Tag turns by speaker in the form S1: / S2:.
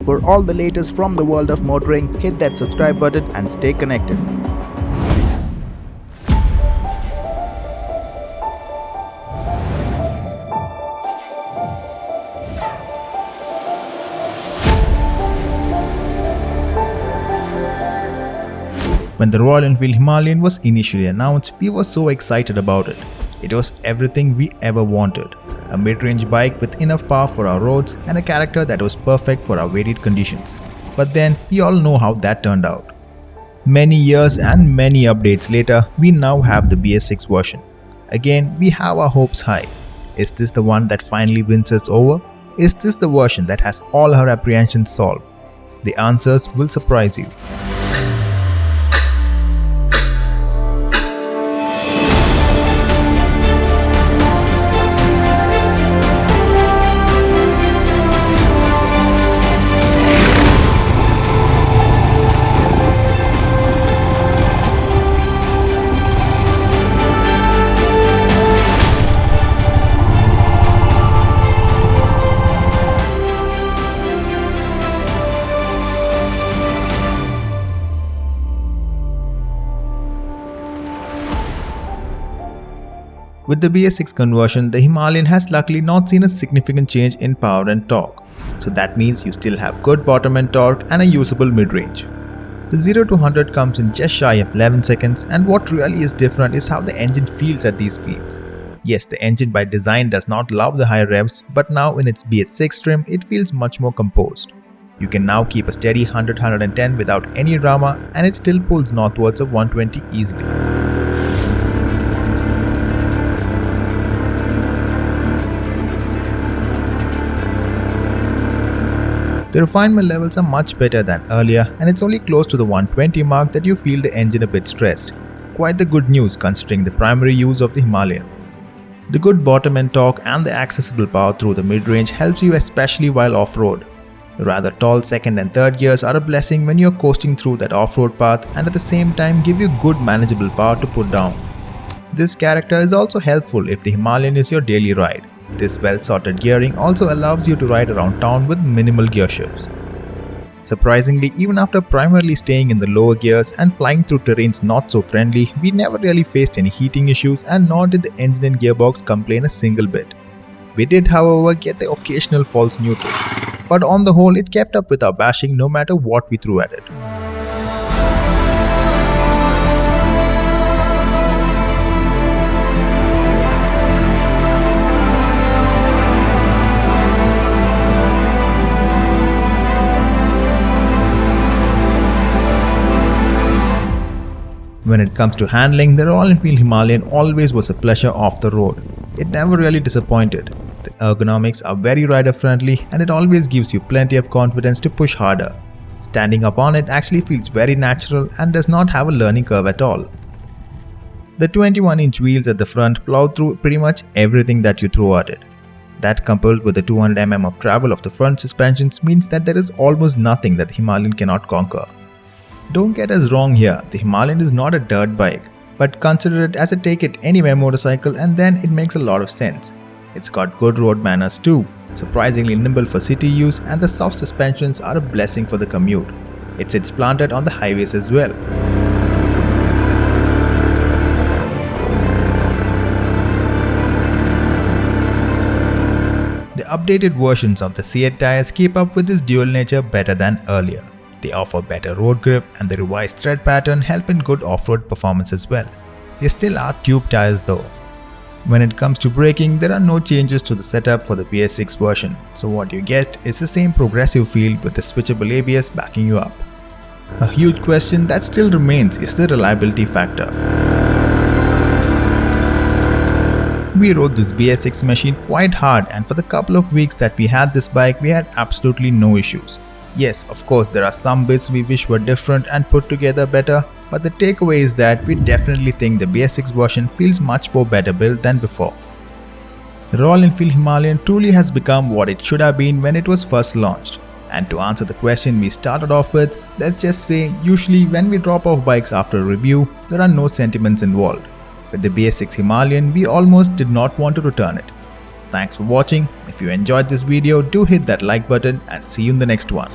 S1: For all the latest from the world of motoring, hit that subscribe button and stay connected.
S2: When the Royal Enfield Himalayan was initially announced, we were so excited about it. It was everything we ever wanted. A mid-range bike with enough power for our roads and a character that was perfect for our varied conditions. But then, we all know how that turned out. Many years and many updates later, we now have the BS6 version. Again, we have our hopes high. Is this the one that finally wins us over? Is this the version that has all our apprehensions solved? The answers will surprise you. With the BS6 conversion, the Himalayan has luckily not seen a significant change in power and torque. So that means you still have good bottom end torque and a usable mid-range. The 0 to 100 comes in just shy of 11 seconds, and what really is different is how the engine feels at these speeds. Yes, the engine by design does not love the higher revs, but now in its BS6 trim, it feels much more composed. You can now keep a steady 100-110 without any drama, and it still pulls northwards of 120 easily. The refinement levels are much better than earlier, and it's only close to the 120 mark that you feel the engine a bit stressed. Quite the good news considering the primary use of the Himalayan. The good bottom end torque and the accessible power through the mid-range helps you especially while off-road. The rather tall second and third gears are a blessing when you're coasting through that off-road path and at the same time give you good manageable power to put down. This character is also helpful if the Himalayan is your daily ride. This well-sorted gearing also allows you to ride around town with minimal gear shifts. Surprisingly, even after primarily staying in the lower gears and flying through terrains not so friendly, we never really faced any heating issues, and nor did the engine and gearbox complain a single bit. We did, however, get the occasional false neutrals, but on the whole it kept up with our bashing no matter what we threw at it. When it comes to handling, the Royal Enfield Himalayan always was a pleasure off the road. It never really disappointed. The ergonomics are very rider friendly, and it always gives you plenty of confidence to push harder. Standing up on it actually feels very natural and does not have a learning curve at all. The 21-inch wheels at the front plow through pretty much everything that you throw at it. That coupled with the 200 mm of travel of the front suspensions means that there is almost nothing that the Himalayan cannot conquer. Don't get us wrong here, the Himalayan is not a dirt bike, but consider it as a take it anywhere motorcycle and then it makes a lot of sense. It's got good road manners too, surprisingly nimble for city use, and the soft suspensions are a blessing for the commute. It sits planted on the highways as well. The updated versions of the C8 tires keep up with this dual nature better than earlier. They offer better road grip, and the revised tread pattern help in good off-road performance as well. They still are tube tires though. When it comes to braking, there are no changes to the setup for the BS6 version, so what you get is the same progressive feel with the switchable ABS backing you up. A huge question that still remains is the reliability factor. We rode this BS6 machine quite hard, and for the couple of weeks that we had this bike, we had absolutely no issues. Yes, of course, there are some bits we wish were different and put together better, but the takeaway is that we definitely think the BS6 version feels much more better built than before. The Royal Enfield Himalayan truly has become what it should have been when it was first launched. And to answer the question we started off with, let's just say usually when we drop off bikes after a review, there are no sentiments involved. With the BS6 Himalayan, we almost did not want to return it. Thanks for watching. If you enjoyed this video, do hit that like button and see you in the next one.